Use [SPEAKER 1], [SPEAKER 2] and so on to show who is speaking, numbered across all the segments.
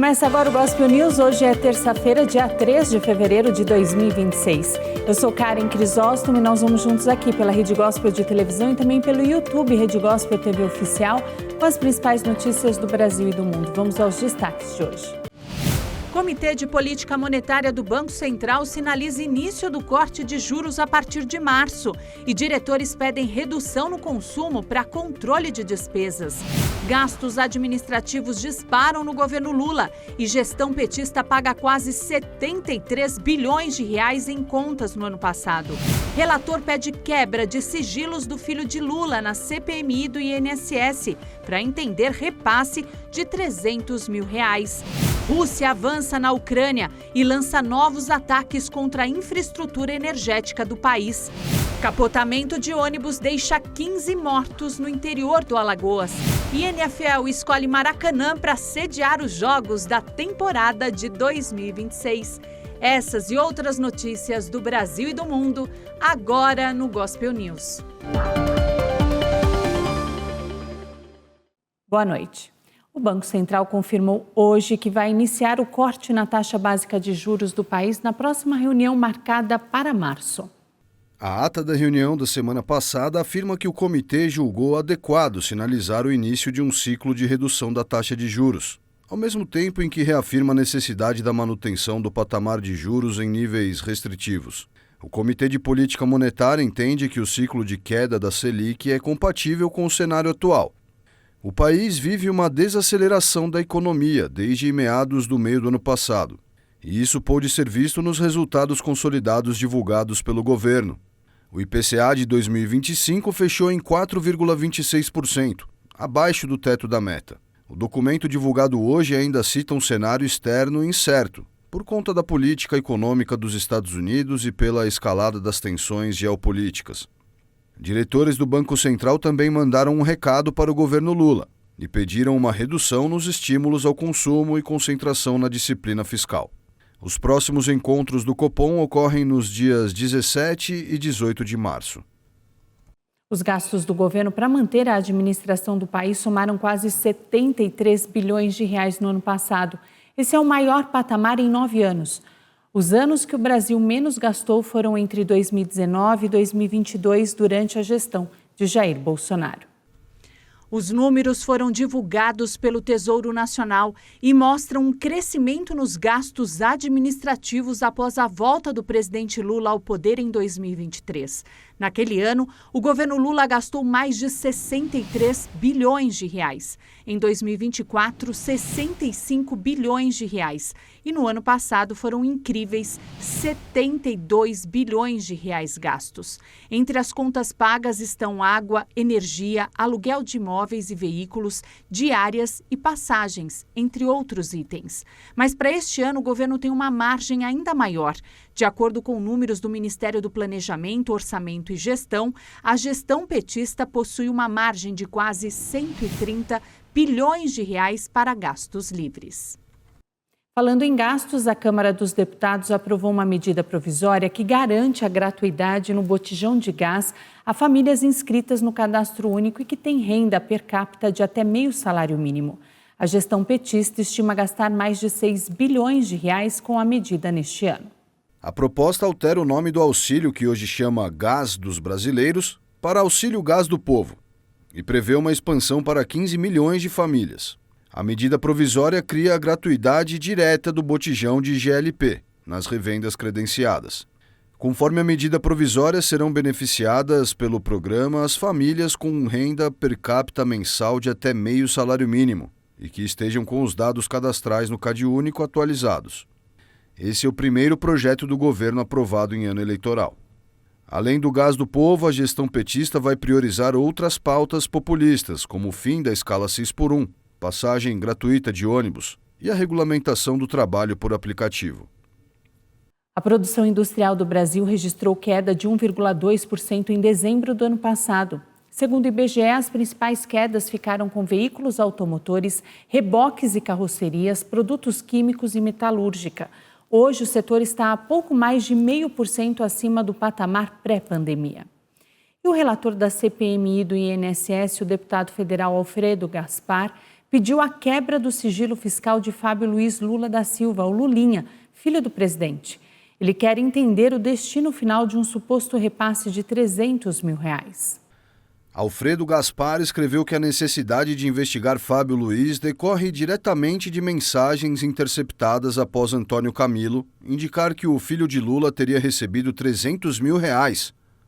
[SPEAKER 1] Começa agora o Gospel News. Hoje é terça-feira, dia 3 de fevereiro de 2026. Eu sou Karen Crisóstomo e nós vamos juntos aqui pela Rede Gospel de televisão e também pelo YouTube Rede Gospel TV Oficial com as principais notícias do Brasil e do mundo. Vamos aos destaques de hoje. O Comitê de Política Monetária do Banco Central sinaliza início do corte de juros a partir de março e diretores pedem redução no consumo para controle de despesas. Gastos administrativos disparam no governo Lula e gestão petista paga quase 73 bilhões de reais em contas no ano passado. Relator pede quebra de sigilos do filho de Lula na CPMI do INSS para entender repasse de 300 mil reais. Rússia avança na Ucrânia e lança novos ataques contra a infraestrutura energética do país. Capotamento de ônibus deixa 15 mortos no interior do Alagoas. E NFL escolhe Maracanã para sediar os jogos da temporada de 2026. Essas e outras notícias do Brasil e do mundo, agora no Gospel News. Boa noite. O Banco Central confirmou hoje que vai iniciar o corte na taxa básica de juros do país na próxima reunião marcada para março.
[SPEAKER 2] A ata da reunião da semana passada afirma que o comitê julgou adequado sinalizar o início de um ciclo de redução da taxa de juros, ao mesmo tempo em que reafirma a necessidade da manutenção do patamar de juros em níveis restritivos. O Comitê de Política Monetária entende que o ciclo de queda da Selic é compatível com o cenário atual. O país vive uma desaceleração da economia desde meados do meio do ano passado, e isso pôde ser visto nos resultados consolidados divulgados pelo governo. O IPCA de 2025 fechou em 4,26%, abaixo do teto da meta. O documento divulgado hoje ainda cita um cenário externo incerto, por conta da política econômica dos Estados Unidos e pela escalada das tensões geopolíticas. Diretores do Banco Central também mandaram um recado para o governo Lula e pediram uma redução nos estímulos ao consumo e concentração na disciplina fiscal. Os próximos encontros do Copom ocorrem nos dias 17 e 18 de março.
[SPEAKER 1] Os gastos do governo para manter a administração do país somaram quase 73 bilhões de reais no ano passado. Esse é o maior patamar em 9 anos. Os anos que o Brasil menos gastou foram entre 2019 e 2022, durante a gestão de Jair Bolsonaro. Os números foram divulgados pelo Tesouro Nacional e mostram um crescimento nos gastos administrativos após a volta do presidente Lula ao poder em 2023. Naquele ano, o governo Lula gastou mais de 63 bilhões de reais. Em 2024, 65 bilhões de reais. E no ano passado foram incríveis 72 bilhões de reais gastos. Entre as contas pagas estão água, energia, aluguel de imóveis e veículos, diárias e passagens, entre outros itens. Mas para este ano o governo tem uma margem ainda maior. De acordo com números do Ministério do Planejamento, Orçamento e Gestão, a gestão petista possui uma margem de quase 130 bilhões de reais para gastos livres. Falando em gastos, a Câmara dos Deputados aprovou uma medida provisória que garante a gratuidade no botijão de gás a famílias inscritas no Cadastro Único e que têm renda per capita de até meio salário mínimo. A gestão petista estima gastar mais de 6 bilhões de reais com a medida neste ano.
[SPEAKER 2] A proposta altera o nome do auxílio, que hoje chama Gás dos Brasileiros, para Auxílio Gás do Povo, e prevê uma expansão para 15 milhões de famílias. A medida provisória cria a gratuidade direta do botijão de GLP, nas revendas credenciadas. Conforme a medida provisória, serão beneficiadas pelo programa as famílias com renda per capita mensal de até meio salário mínimo e que estejam com os dados cadastrais no CadÚnico atualizados. Esse é o primeiro projeto do governo aprovado em ano eleitoral. Além do Gás do Povo, a gestão petista vai priorizar outras pautas populistas, como o fim da escala 6x1, passagem gratuita de ônibus e a regulamentação do trabalho por aplicativo.
[SPEAKER 1] A produção industrial do Brasil registrou queda de 1,2% em dezembro do ano passado. Segundo o IBGE, as principais quedas ficaram com veículos automotores, reboques e carrocerias, produtos químicos e metalúrgica. Hoje, o setor está a pouco mais de 0,5% acima do patamar pré-pandemia. E o relator da CPMI do INSS, o deputado federal Alfredo Gaspar, pediu a quebra do sigilo fiscal de Fábio Luiz Lula da Silva, o Lulinha, filho do presidente. Ele quer entender o destino final de um suposto repasse de R$300 mil.
[SPEAKER 2] Alfredo Gaspar escreveu que a necessidade de investigar Fábio Luiz decorre diretamente de mensagens interceptadas após Antônio Camilo indicar que o filho de Lula teria recebido R$300 mil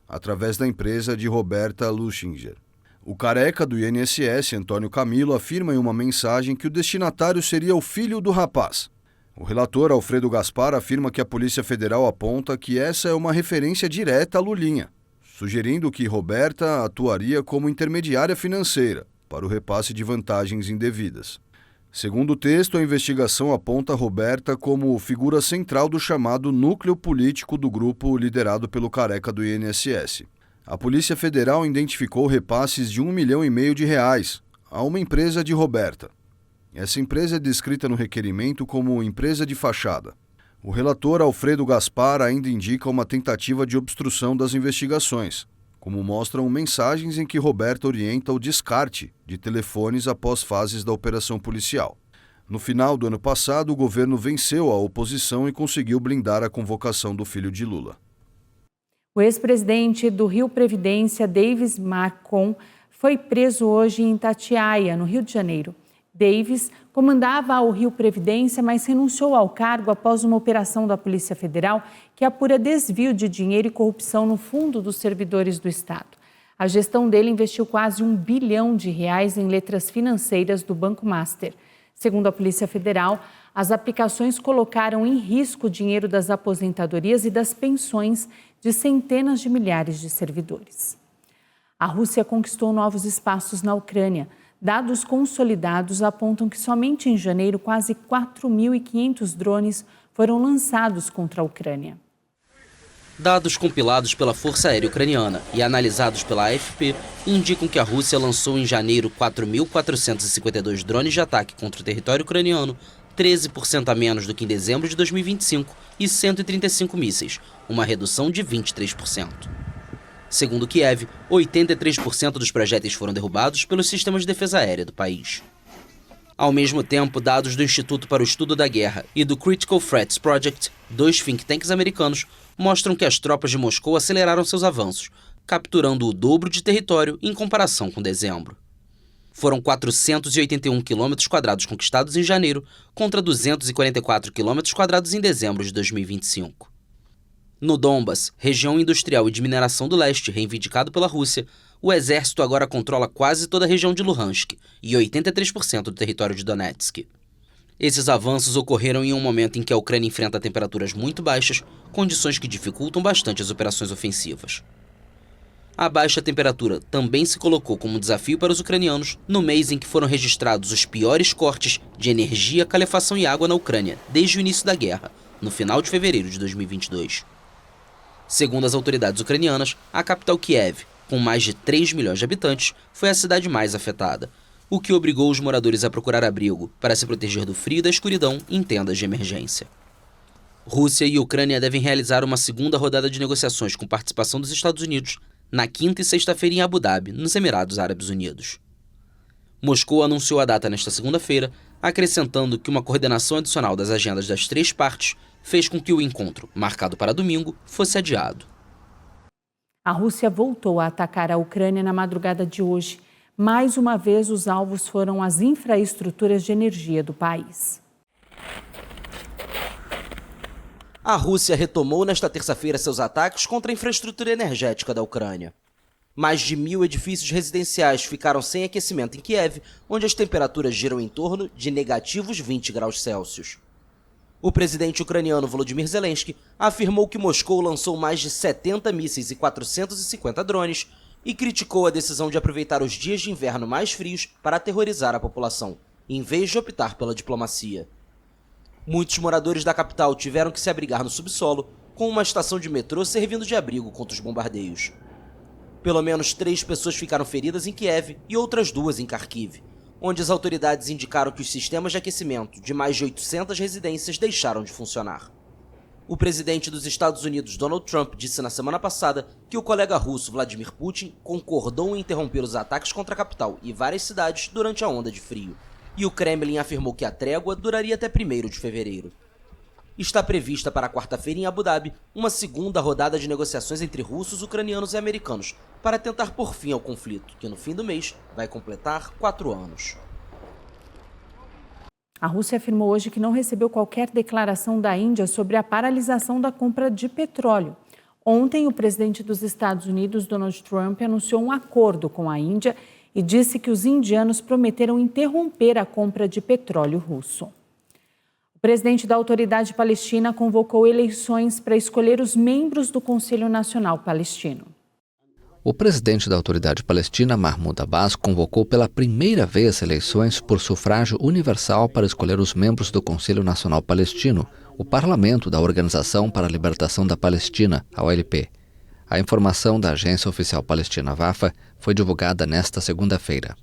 [SPEAKER 2] através da empresa de Roberta Luchinger. O careca do INSS, Antônio Camilo, afirma em uma mensagem que o destinatário seria o filho do rapaz. O relator Alfredo Gaspar afirma que a Polícia Federal aponta que essa é uma referência direta a Lulinha, sugerindo que Roberta atuaria como intermediária financeira para o repasse de vantagens indevidas. Segundo o texto, a investigação aponta Roberta como figura central do chamado núcleo político do grupo liderado pelo careca do INSS. A Polícia Federal identificou repasses de R$1,5 milhão a uma empresa de Roberta. Essa empresa é descrita no requerimento como empresa de fachada. O relator Alfredo Gaspar ainda indica uma tentativa de obstrução das investigações, como mostram mensagens em que Roberta orienta o descarte de telefones após fases da operação policial. No final do ano passado, o governo venceu a oposição e conseguiu blindar a convocação do filho de Lula.
[SPEAKER 1] O ex-presidente do Rio Previdência, Davis Marcon, foi preso hoje em Itatiaia, no Rio de Janeiro. Davis comandava o Rio Previdência, mas renunciou ao cargo após uma operação da Polícia Federal que apura desvio de dinheiro e corrupção no Fundo dos Servidores do Estado. A gestão dele investiu quase R$1 bilhão em letras financeiras do Banco Master. Segundo a Polícia Federal, as aplicações colocaram em risco o dinheiro das aposentadorias e das pensões de centenas de milhares de servidores. A Rússia conquistou novos espaços na Ucrânia. Dados consolidados apontam que somente em janeiro quase 4.500 drones foram lançados contra a Ucrânia.
[SPEAKER 3] Dados compilados pela Força Aérea Ucraniana e analisados pela AFP indicam que a Rússia lançou em janeiro 4.452 drones de ataque contra o território ucraniano, 13% a menos do que em dezembro de 2025, e 135 mísseis, uma redução de 23%. Segundo Kiev, 83% dos projéteis foram derrubados pelos sistemas de defesa aérea do país. Ao mesmo tempo, dados do Instituto para o Estudo da Guerra e do Critical Threats Project, dois think tanks americanos, mostram que as tropas de Moscou aceleraram seus avanços, capturando o dobro de território em comparação com dezembro. Foram 481 quilômetros quadrados conquistados em janeiro, contra 244 quilômetros quadrados em dezembro de 2025. No Donbas, região industrial e de mineração do leste reivindicado pela Rússia, o exército agora controla quase toda a região de Luhansk e 83% do território de Donetsk. Esses avanços ocorreram em um momento em que a Ucrânia enfrenta temperaturas muito baixas, condições que dificultam bastante as operações ofensivas. A baixa temperatura também se colocou como um desafio para os ucranianos no mês em que foram registrados os piores cortes de energia, calefação e água na Ucrânia desde o início da guerra, no final de fevereiro de 2022. Segundo as autoridades ucranianas, a capital Kiev, com mais de 3 milhões de habitantes, foi a cidade mais afetada, o que obrigou os moradores a procurar abrigo para se proteger do frio e da escuridão em tendas de emergência. Rússia e Ucrânia devem realizar uma segunda rodada de negociações com participação dos Estados Unidos na quinta e sexta-feira em Abu Dhabi, nos Emirados Árabes Unidos. Moscou anunciou a data nesta segunda-feira, acrescentando que uma coordenação adicional das agendas das três partes fez com que o encontro, marcado para domingo, fosse adiado.
[SPEAKER 1] A Rússia voltou a atacar a Ucrânia na madrugada de hoje. Mais uma vez, os alvos foram as infraestruturas de energia do país.
[SPEAKER 3] A Rússia retomou nesta terça-feira seus ataques contra a infraestrutura energética da Ucrânia. Mais de 1.000 edifícios residenciais ficaram sem aquecimento em Kiev, onde as temperaturas giram em torno de negativos 20 graus Celsius. O presidente ucraniano Volodymyr Zelensky afirmou que Moscou lançou mais de 70 mísseis e 450 drones e criticou a decisão de aproveitar os dias de inverno mais frios para aterrorizar a população, em vez de optar pela diplomacia. Muitos moradores da capital tiveram que se abrigar no subsolo, com uma estação de metrô servindo de abrigo contra os bombardeios. Pelo menos 3 pessoas ficaram feridas em Kiev e outras 2 em Kharkiv, onde as autoridades indicaram que os sistemas de aquecimento de mais de 800 residências deixaram de funcionar. O presidente dos Estados Unidos, Donald Trump, disse na semana passada que o colega russo Vladimir Putin concordou em interromper os ataques contra a capital e várias cidades durante a onda de frio. e o Kremlin afirmou que a trégua duraria até 1º de fevereiro. Está prevista para quarta-feira em Abu Dhabi uma segunda rodada de negociações entre russos, ucranianos e americanos para tentar pôr fim ao conflito, que no fim do mês vai completar 4 anos.
[SPEAKER 1] A Rússia afirmou hoje que não recebeu qualquer declaração da Índia sobre a paralisação da compra de petróleo. Ontem, o presidente dos Estados Unidos, Donald Trump, anunciou um acordo com a Índia e disse que os indianos prometeram interromper a compra de petróleo russo. O presidente da Autoridade Palestina convocou eleições para escolher os membros do Conselho Nacional Palestino.
[SPEAKER 4] O presidente da Autoridade Palestina, Mahmoud Abbas, convocou pela primeira vez eleições por sufrágio universal para escolher os membros do Conselho Nacional Palestino, o parlamento da Organização para a Libertação da Palestina, a OLP. A informação da agência oficial palestina Wafa foi divulgada nesta segunda-feira.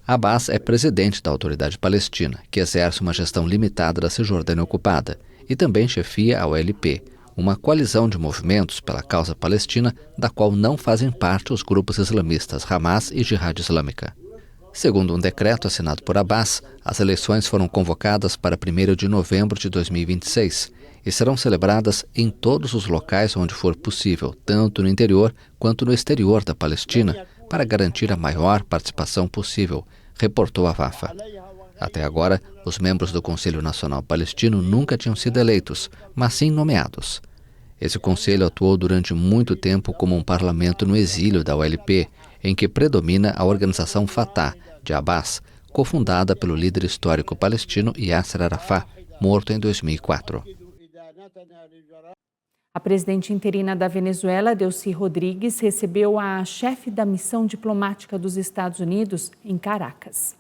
[SPEAKER 4] Abbas é presidente da Autoridade Palestina, que exerce uma gestão limitada da Cisjordânia ocupada, e também chefia a OLP, uma coalizão de movimentos pela causa palestina, da qual não fazem parte os grupos islamistas Hamas e Jihad Islâmica. Segundo um decreto assinado por Abbas, as eleições foram convocadas para 1º de novembro de 2026 e serão celebradas em todos os locais onde for possível, tanto no interior quanto no exterior da Palestina, para garantir a maior participação possível, reportou a Wafa. Até agora, os membros do Conselho Nacional Palestino nunca tinham sido eleitos, mas sim nomeados. Esse conselho atuou durante muito tempo como um parlamento no exílio da OLP, em que predomina a organização Fatah, de Abbas, cofundada pelo líder histórico palestino Yasser Arafat, morto em 2004.
[SPEAKER 1] A presidente interina da Venezuela, Delcy Rodrigues, recebeu a chefe da missão diplomática dos Estados Unidos em Caracas.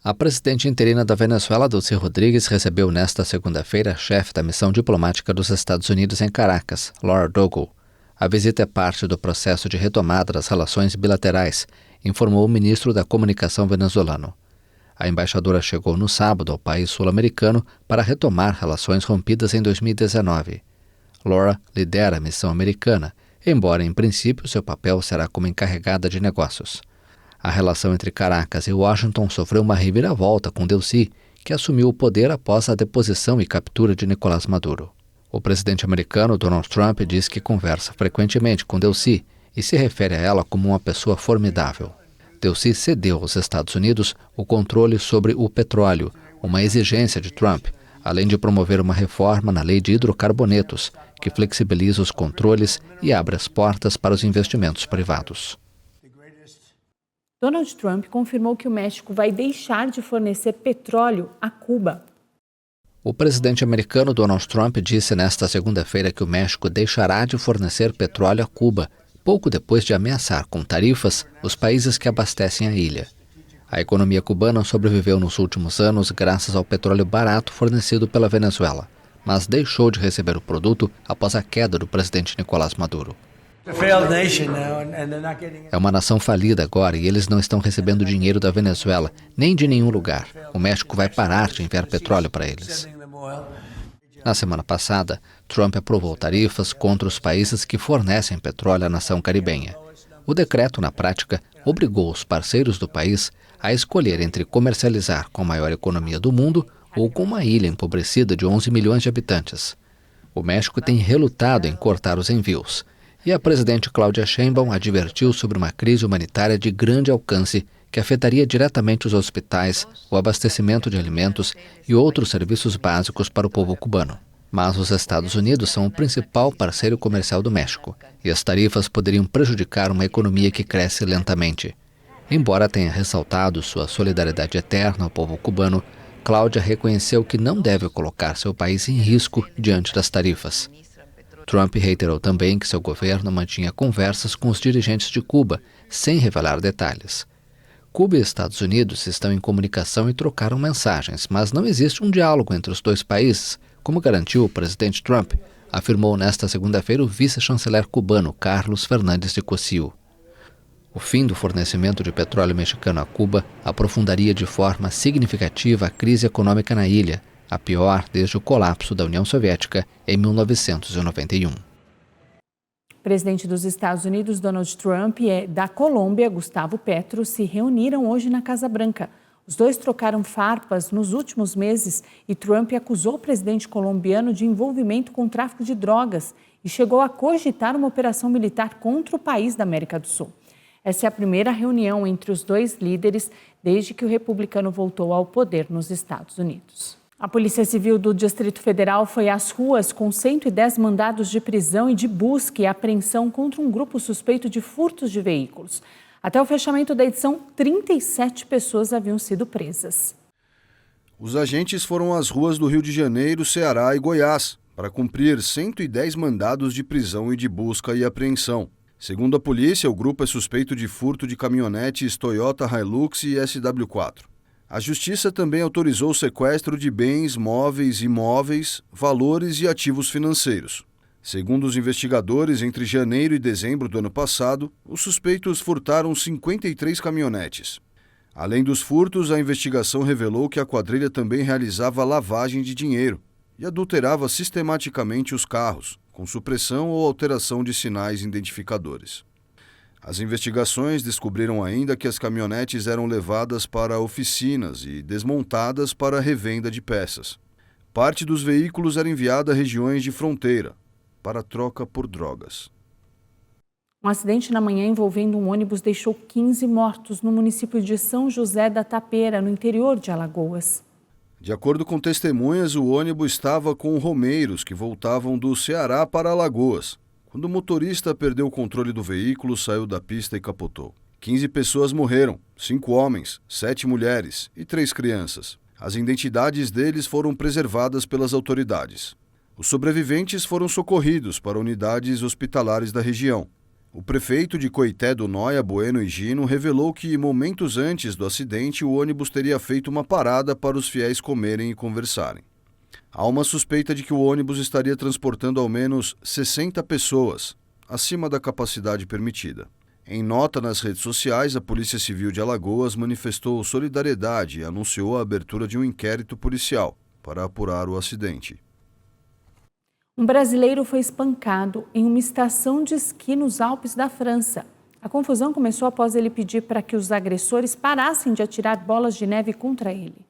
[SPEAKER 4] A presidente interina da Venezuela, Delcy Rodrigues, recebeu nesta segunda-feira a chefe da missão diplomática dos Estados Unidos em Caracas, Laura Dougall. A visita é parte do processo de retomada das relações bilaterais, informou o ministro da Comunicação venezuelano. A embaixadora chegou no sábado ao país sul-americano para retomar relações rompidas em 2019. Laura lidera a missão americana, embora em princípio seu papel será como encarregada de negócios. A relação entre Caracas e Washington sofreu uma reviravolta com Delcy, que assumiu o poder após a deposição e captura de Nicolás Maduro. O presidente americano Donald Trump diz que conversa frequentemente com Delcy e se refere a ela como uma pessoa formidável. Delcy cedeu aos Estados Unidos o controle sobre o petróleo, uma exigência de Trump, além de promover uma reforma na lei de hidrocarbonetos, que flexibiliza os controles e abre as portas para os investimentos privados.
[SPEAKER 1] Donald Trump confirmou que o México vai deixar de fornecer petróleo a Cuba.
[SPEAKER 4] O presidente americano Donald Trump disse nesta segunda-feira que o México deixará de fornecer petróleo a Cuba, pouco depois de ameaçar com tarifas os países que abastecem a ilha. A economia cubana sobreviveu nos últimos anos graças ao petróleo barato fornecido pela Venezuela, mas deixou de receber o produto após a queda do presidente Nicolás Maduro. É uma nação falida agora e eles não estão recebendo dinheiro da Venezuela, nem de nenhum lugar. O México vai parar de enviar petróleo para eles. Na semana passada, Trump aprovou tarifas contra os países que fornecem petróleo à nação caribenha. O decreto, na prática, obrigou os parceiros do país a escolher entre comercializar com a maior economia do mundo ou com uma ilha empobrecida de 11 milhões de habitantes. O México tem relutado em cortar os envios. E a presidente Claudia Sheinbaum advertiu sobre uma crise humanitária de grande alcance que afetaria diretamente os hospitais, o abastecimento de alimentos e outros serviços básicos para o povo cubano. Mas os Estados Unidos são o principal parceiro comercial do México e as tarifas poderiam prejudicar uma economia que cresce lentamente. Embora tenha ressaltado sua solidariedade eterna ao povo cubano, Cláudia reconheceu que não deve colocar seu país em risco diante das tarifas. Trump reiterou também que seu governo mantinha conversas com os dirigentes de Cuba, sem revelar detalhes. Cuba e Estados Unidos estão em comunicação e trocaram mensagens, mas não existe um diálogo entre os dois países, como garantiu o presidente Trump, afirmou nesta segunda-feira o vice-chanceler cubano Carlos Fernandes de Cossío. O fim do fornecimento de petróleo mexicano a Cuba aprofundaria de forma significativa a crise econômica na ilha, a pior desde o colapso da União Soviética em 1991.
[SPEAKER 1] O presidente dos Estados Unidos, Donald Trump, e da Colômbia, Gustavo Petro, se reuniram hoje na Casa Branca. Os dois trocaram farpas nos últimos meses e Trump acusou o presidente colombiano de envolvimento com o tráfico de drogas e chegou a cogitar uma operação militar contra o país da América do Sul. Essa é a primeira reunião entre os dois líderes desde que o republicano voltou ao poder nos Estados Unidos. A Polícia Civil do Distrito Federal foi às ruas com 110 mandados de prisão e de busca e apreensão contra um grupo suspeito de furtos de veículos. Até o fechamento da edição, 37 pessoas haviam sido presas.
[SPEAKER 2] Os agentes foram às ruas do Rio de Janeiro, Ceará e Goiás para cumprir 110 mandados de prisão e de busca e apreensão. Segundo a polícia, o grupo é suspeito de furto de caminhonetes Toyota Hilux e SW4. A Justiça também autorizou o sequestro de bens, móveis, imóveis, valores e ativos financeiros. Segundo os investigadores, entre janeiro e dezembro do ano passado, os suspeitos furtaram 53 caminhonetes. Além dos furtos, a investigação revelou que a quadrilha também realizava lavagem de dinheiro e adulterava sistematicamente os carros, com supressão ou alteração de sinais identificadores. As investigações descobriram ainda que as caminhonetes eram levadas para oficinas e desmontadas para revenda de peças. Parte dos veículos era enviada a regiões de fronteira, para troca por drogas.
[SPEAKER 1] Um acidente na manhã envolvendo um ônibus deixou 15 mortos no município de São José da Tapeira, no interior de Alagoas.
[SPEAKER 2] De acordo com testemunhas, o ônibus estava com romeiros que voltavam do Ceará para Alagoas, quando o motorista perdeu o controle do veículo, saiu da pista e capotou. 15 pessoas morreram, 5 homens, 7 mulheres e 3 crianças. As identidades deles foram preservadas pelas autoridades. Os sobreviventes foram socorridos para unidades hospitalares da região. O prefeito de Coité do Noia, Bueno e Gino, revelou que, momentos antes do acidente, o ônibus teria feito uma parada para os fiéis comerem e conversarem. Há uma suspeita de que o ônibus estaria transportando ao menos 60 pessoas, acima da capacidade permitida. Em nota nas redes sociais, a Polícia Civil de Alagoas manifestou solidariedade e anunciou a abertura de um inquérito policial para apurar o acidente.
[SPEAKER 1] Um brasileiro foi espancado em uma estação de esqui nos Alpes da França. A confusão começou após ele pedir para que os agressores parassem de atirar bolas de neve contra ele.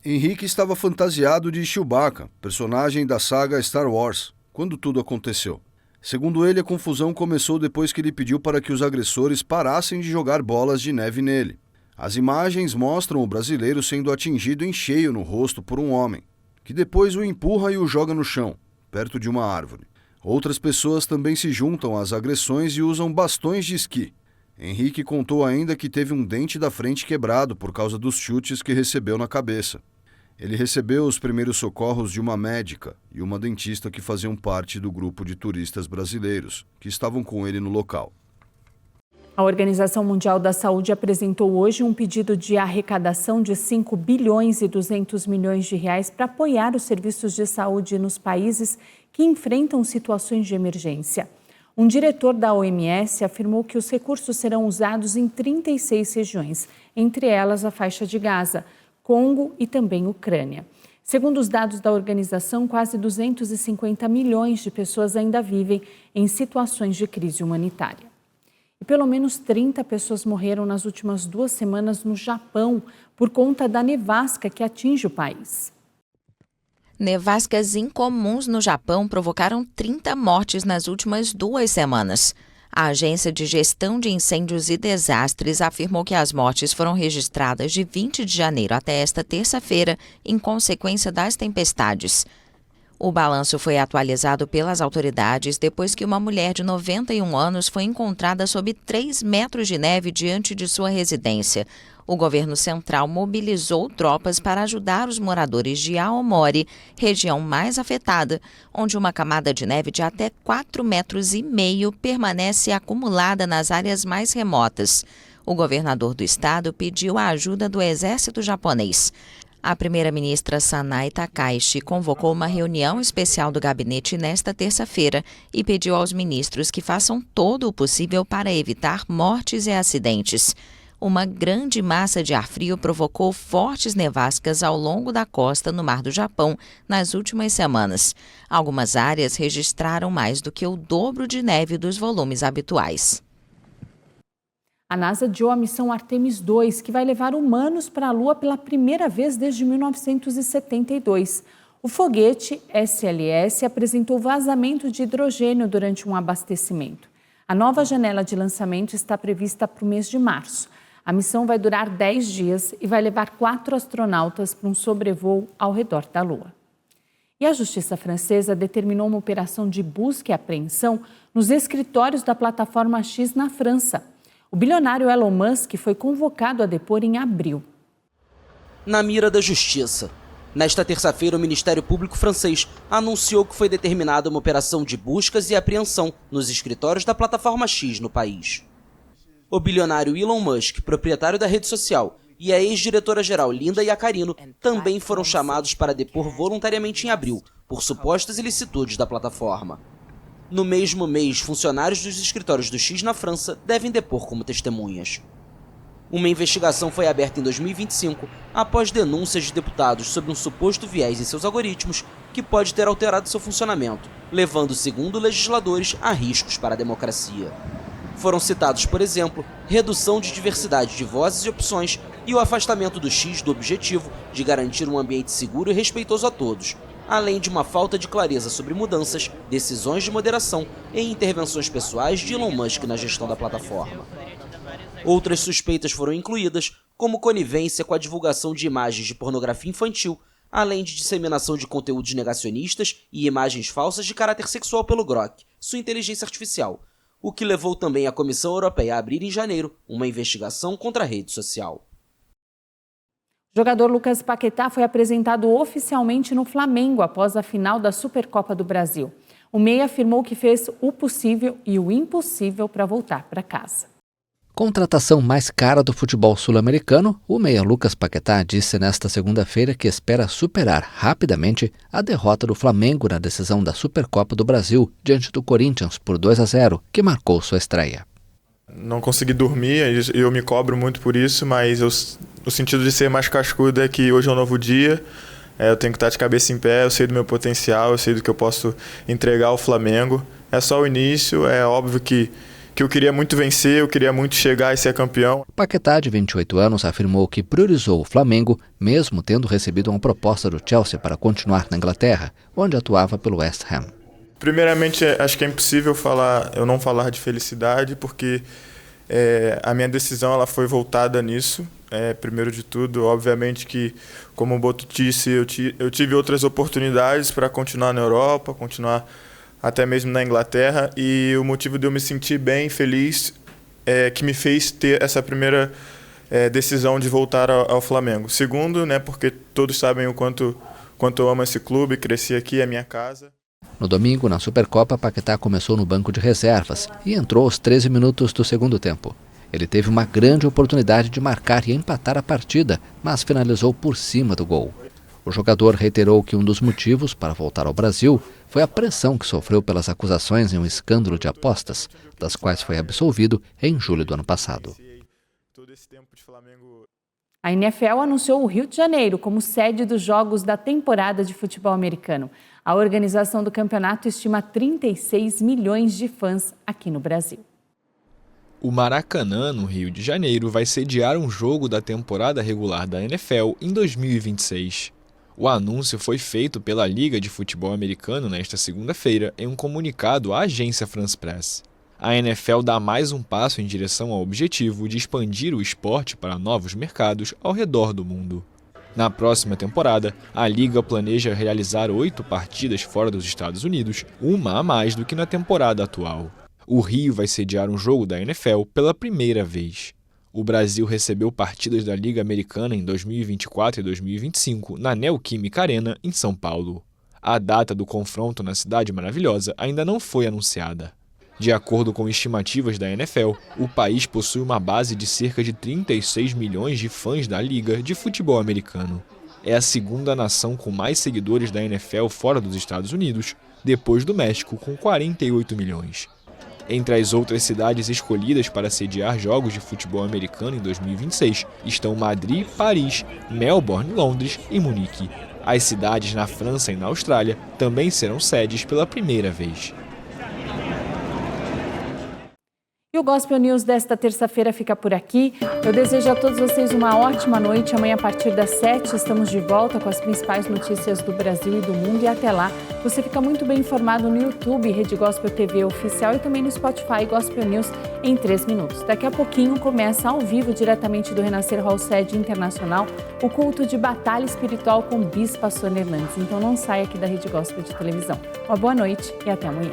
[SPEAKER 2] Henrique estava fantasiado de Chewbacca, personagem da saga Star Wars, quando tudo aconteceu. Segundo ele, a confusão começou depois que ele pediu para que os agressores parassem de jogar bolas de neve nele. As imagens mostram o brasileiro sendo atingido em cheio no rosto por um homem, que depois o empurra e o joga no chão, perto de uma árvore. Outras pessoas também se juntam às agressões e usam bastões de esqui. Henrique contou ainda que teve um dente da frente quebrado por causa dos chutes que recebeu na cabeça. Ele recebeu os primeiros socorros de uma médica e uma dentista que faziam parte do grupo de turistas brasileiros que estavam com ele no local.
[SPEAKER 1] A Organização Mundial da Saúde apresentou hoje um pedido de arrecadação de 5 bilhões e 200 milhões de reais para apoiar os serviços de saúde nos países que enfrentam situações de emergência. Um diretor da OMS afirmou que os recursos serão usados em 36 regiões, entre elas a faixa de Gaza, Congo e também Ucrânia. Segundo os dados da organização, quase 250 milhões de pessoas ainda vivem em situações de crise humanitária. E pelo menos 30 pessoas morreram nas últimas 2 semanas no Japão por conta da nevasca que atinge o país.
[SPEAKER 5] Nevascas incomuns no Japão provocaram 30 mortes nas últimas 2 semanas. A Agência de Gestão de Incêndios e Desastres afirmou que as mortes foram registradas de 20 de janeiro até esta terça-feira em consequência das tempestades. O balanço foi atualizado pelas autoridades depois que uma mulher de 91 anos foi encontrada sob 3 metros de neve diante de sua residência. O governo central mobilizou tropas para ajudar os moradores de Aomori, região mais afetada, onde uma camada de neve de até 4,5 metros permanece acumulada nas áreas mais remotas. O governador do estado pediu a ajuda do exército japonês. A primeira-ministra Sanae Takaichi convocou uma reunião especial do gabinete nesta terça-feira e pediu aos ministros que façam todo o possível para evitar mortes e acidentes. Uma grande massa de ar frio provocou fortes nevascas ao longo da costa no Mar do Japão nas últimas semanas. Algumas áreas registraram mais do que o dobro de neve dos volumes habituais.
[SPEAKER 1] A NASA adiou a missão Artemis II, que vai levar humanos para a Lua pela primeira vez desde 1972. O foguete SLS apresentou vazamento de hidrogênio durante um abastecimento. A nova janela de lançamento está prevista para o mês de março. A missão vai durar 10 dias e vai levar 4 astronautas para um sobrevoo ao redor da Lua. E a Justiça Francesa determinou uma operação de busca e apreensão nos escritórios da plataforma X na França. O bilionário Elon Musk foi convocado a depor em abril.
[SPEAKER 3] Na mira da Justiça. Nesta terça-feira, o Ministério Público francês anunciou que foi determinada uma operação de buscas e apreensão nos escritórios da plataforma X no país. O bilionário Elon Musk, proprietário da rede social, e a ex-diretora-geral Linda Yaccarino também foram chamados para depor voluntariamente em abril, por supostas ilicitudes da plataforma. No mesmo mês, funcionários dos escritórios do X na França devem depor como testemunhas. Uma investigação foi aberta em 2025 após denúncias de deputados sobre um suposto viés em seus algoritmos que pode ter alterado seu funcionamento, levando, segundo legisladores, a riscos para a democracia. Foram citados, por exemplo, redução de diversidade de vozes e opções e o afastamento do X do objetivo de garantir um ambiente seguro e respeitoso a todos, além de uma falta de clareza sobre mudanças, decisões de moderação e intervenções pessoais de Elon Musk na gestão da plataforma. Outras suspeitas foram incluídas, como conivência com a divulgação de imagens de pornografia infantil, além de disseminação de conteúdos negacionistas e imagens falsas de caráter sexual pelo Grok, sua inteligência artificial, o que levou também a Comissão Europeia a abrir em janeiro uma investigação contra a rede social.
[SPEAKER 1] O jogador Lucas Paquetá foi apresentado oficialmente no Flamengo após a final da Supercopa do Brasil. O meia afirmou que fez o possível e o impossível para voltar para casa.
[SPEAKER 4] Contratação mais cara do futebol sul-americano, o meia Lucas Paquetá disse nesta segunda-feira que espera superar rapidamente a derrota do Flamengo na decisão da Supercopa do Brasil diante do Corinthians por 2-0, que marcou sua estreia.
[SPEAKER 6] Não consegui dormir, eu me cobro muito por isso, mas o sentido de ser mais cascudo é que hoje é um novo dia, eu tenho que estar de cabeça em pé, eu sei do meu potencial, eu sei do que eu posso entregar ao Flamengo. É só o início, é óbvio que eu queria muito vencer, eu queria muito chegar e ser campeão.
[SPEAKER 4] Paquetá, de 28 anos, afirmou que priorizou o Flamengo, mesmo tendo recebido uma proposta do Chelsea para continuar na Inglaterra, onde atuava pelo West Ham.
[SPEAKER 6] Primeiramente, acho que é impossível eu não falar de felicidade, porque a minha decisão ela foi voltada nisso. Primeiro de tudo, obviamente que, como o Boto disse, eu tive outras oportunidades para continuar na Europa, continuar até mesmo na Inglaterra, e o motivo de eu me sentir bem, feliz, que me fez ter essa primeira decisão de voltar ao Flamengo. Segundo, porque todos sabem o quanto eu amo esse clube, cresci aqui, é minha casa.
[SPEAKER 4] No domingo, na Supercopa, Paquetá começou no banco de reservas e entrou aos 13 minutos do segundo tempo. Ele teve uma grande oportunidade de marcar e empatar a partida, mas finalizou por cima do gol. O jogador reiterou que um dos motivos para voltar ao Brasil foi a pressão que sofreu pelas acusações em um escândalo de apostas, das quais foi absolvido em julho do ano passado.
[SPEAKER 1] A NFL anunciou o Rio de Janeiro como sede dos jogos da temporada de futebol americano. A organização do campeonato estima 36 milhões de fãs aqui no Brasil.
[SPEAKER 7] O Maracanã, no Rio de Janeiro, vai sediar um jogo da temporada regular da NFL em 2026. O anúncio foi feito pela Liga de Futebol Americano nesta segunda-feira em um comunicado à agência France Press. A NFL dá mais um passo em direção ao objetivo de expandir o esporte para novos mercados ao redor do mundo. Na próxima temporada, a Liga planeja realizar 8 partidas fora dos Estados Unidos, uma a mais do que na temporada atual. O Rio vai sediar um jogo da NFL pela primeira vez. O Brasil recebeu partidas da Liga Americana em 2024 e 2025 na Neoquímica Arena, em São Paulo. A data do confronto na Cidade Maravilhosa ainda não foi anunciada. De acordo com estimativas da NFL, o país possui uma base de cerca de 36 milhões de fãs da Liga de Futebol Americano. É a segunda nação com mais seguidores da NFL fora dos Estados Unidos, depois do México, com 48 milhões. Entre as outras cidades escolhidas para sediar jogos de futebol americano em 2026 estão Madrid, Paris, Melbourne, Londres e Munique. As cidades na França e na Austrália também serão sedes pela primeira vez.
[SPEAKER 1] E o Gospel News desta terça-feira fica por aqui. Eu desejo a todos vocês uma ótima noite. Amanhã, a partir das 7, estamos de volta com as principais notícias do Brasil e do mundo. E até lá, você fica muito bem informado no YouTube, Rede Gospel TV Oficial, e também no Spotify Gospel News em 3 minutos. Daqui a pouquinho começa ao vivo, diretamente do Renascer Hall Sede Internacional, o culto de batalha espiritual com o Bispo Sônia Hernandes. Então não saia aqui da Rede Gospel de televisão. Uma boa noite e até amanhã.